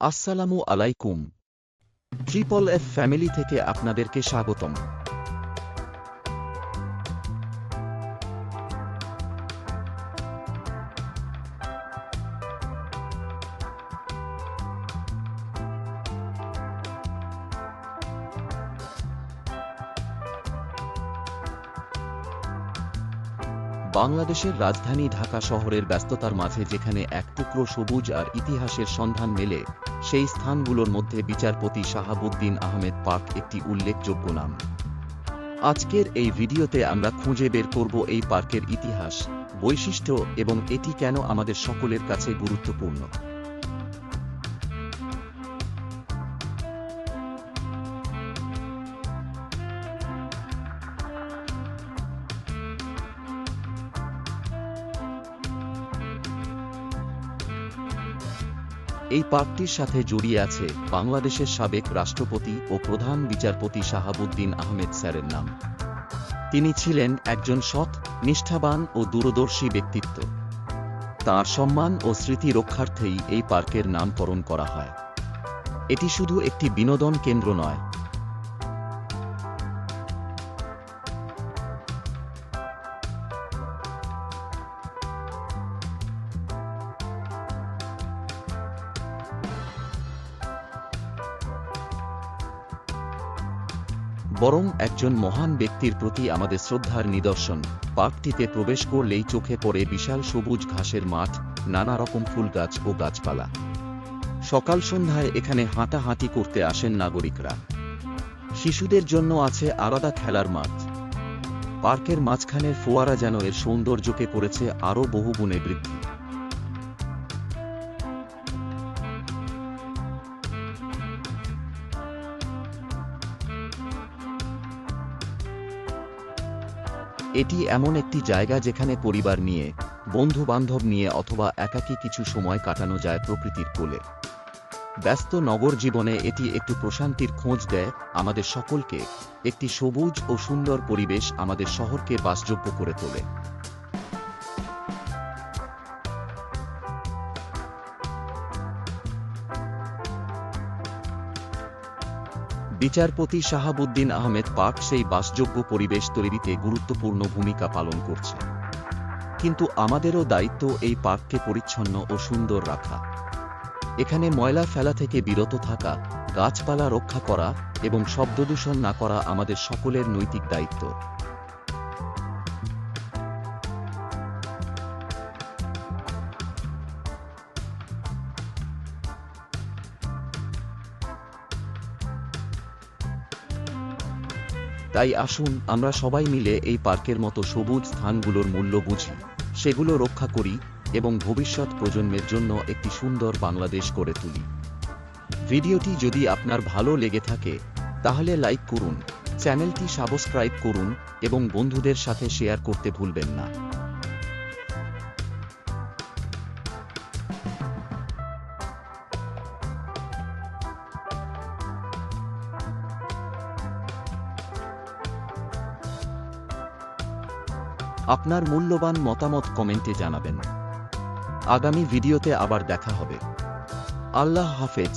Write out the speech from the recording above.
আসসালামু আলাইকুম। Triple F family থেকে আপনাদেরকে স্বাগতম। বাংলাদেশের রাজধানী ঢাকা শহরের ব্যস্ততার মাঝে যেখানে এক টুকরো সবুজ আর ইতিহাসের সন্ধান মেলে, সেই স্থানগুলোর মধ্যে বিচারপতি শাহাবুদ্দিন আহমেদ পার্ক একটি উল্লেখযোগ্য নাম। আজকের এই ভিডিওতে আমরা খুঁজে বের করব এই পার্কের ইতিহাস, বৈশিষ্ট্য এবং এটি কেন আমাদের সকলের কাছে গুরুত্বপূর্ণ। এই পার্কটির সাথে জড়িয়ে আছে বাংলাদেশের সাবেক রাষ্ট্রপতি ও প্রধান বিচারপতি শাহাবুদ্দিন আহমেদ স্যারের নাম। তিনি ছিলেন একজন সৎ, নিষ্ঠাবান ও দূরদর্শী ব্যক্তিত্ব। তাঁর সম্মান ও স্মৃতি রক্ষার্থেই এই পার্কের নামকরণ করা হয়। এটি শুধু একটি বিনোদন কেন্দ্র নয়, বরং একজন মহান ব্যক্তির প্রতি আমাদের শ্রদ্ধার নিদর্শন। পার্কটিতে প্রবেশ করলেই চোখে পড়ে বিশাল সবুজ ঘাসের মাঠ, নানা রকম ফুল গাছ ও গাছপালা। সকাল সন্ধ্যায় এখানে হাঁটাহাঁটি করতে আসেন নাগরিকরা। শিশুদের জন্য আছে আলাদা খেলার মাঠ। পার্কের মাঝখানের ফোয়ারা যেন এর সৌন্দর্যকে করেছে আরও বহুগুণে বৃদ্ধি। এটি এমন একটি জায়গা যেখানে পরিবার নিয়ে, বন্ধু বান্ধব নিয়ে অথবা একাকী কিছু সময় কাটানো যায় প্রকৃতির কোলে। ব্যস্ত নগর জীবনে এটি একটু প্রশান্তির খোঁজ দেয় আমাদের সকলকে। একটি সবুজ ও সুন্দর পরিবেশ আমাদের শহরকে বাসযোগ্য করে তোলে। বিচারপতি শাহাবুদ্দিন আহমেদ পার্ক সেই বাসযোগ্য পরিবেশ তৈরিতে গুরুত্বপূর্ণ ভূমিকা পালন করছে। কিন্তু আমাদেরও দায়িত্ব এই পার্ককে পরিচ্ছন্ন ও সুন্দর রাখা। এখানে ময়লা ফেলা থেকে বিরত থাকা, গাছপালা রক্ষা করা এবং শব্দদূষণ না করা আমাদের সকলের নৈতিক দায়িত্ব। তাই আসুন আমরা সবাই মিলে এই পার্কের মতো সবুজ স্থানগুলোর মূল্য বুঝি, সেগুলো রক্ষা করি এবং ভবিষ্যৎ প্রজন্মের জন্য একটি সুন্দর বাংলাদেশ গড়ে তুলি। ভিডিওটি যদি আপনার ভালো লেগে থাকে তাহলে লাইক করুন, চ্যানেলটি সাবস্ক্রাইব করুন এবং বন্ধুদের সাথে শেয়ার করতে ভুলবেন না। আপনার মূল্যবান মতামত কমেন্টে জানাবেন। আগামী ভিডিওতে আবার দেখা হবে। আল্লাহ হাফেজ।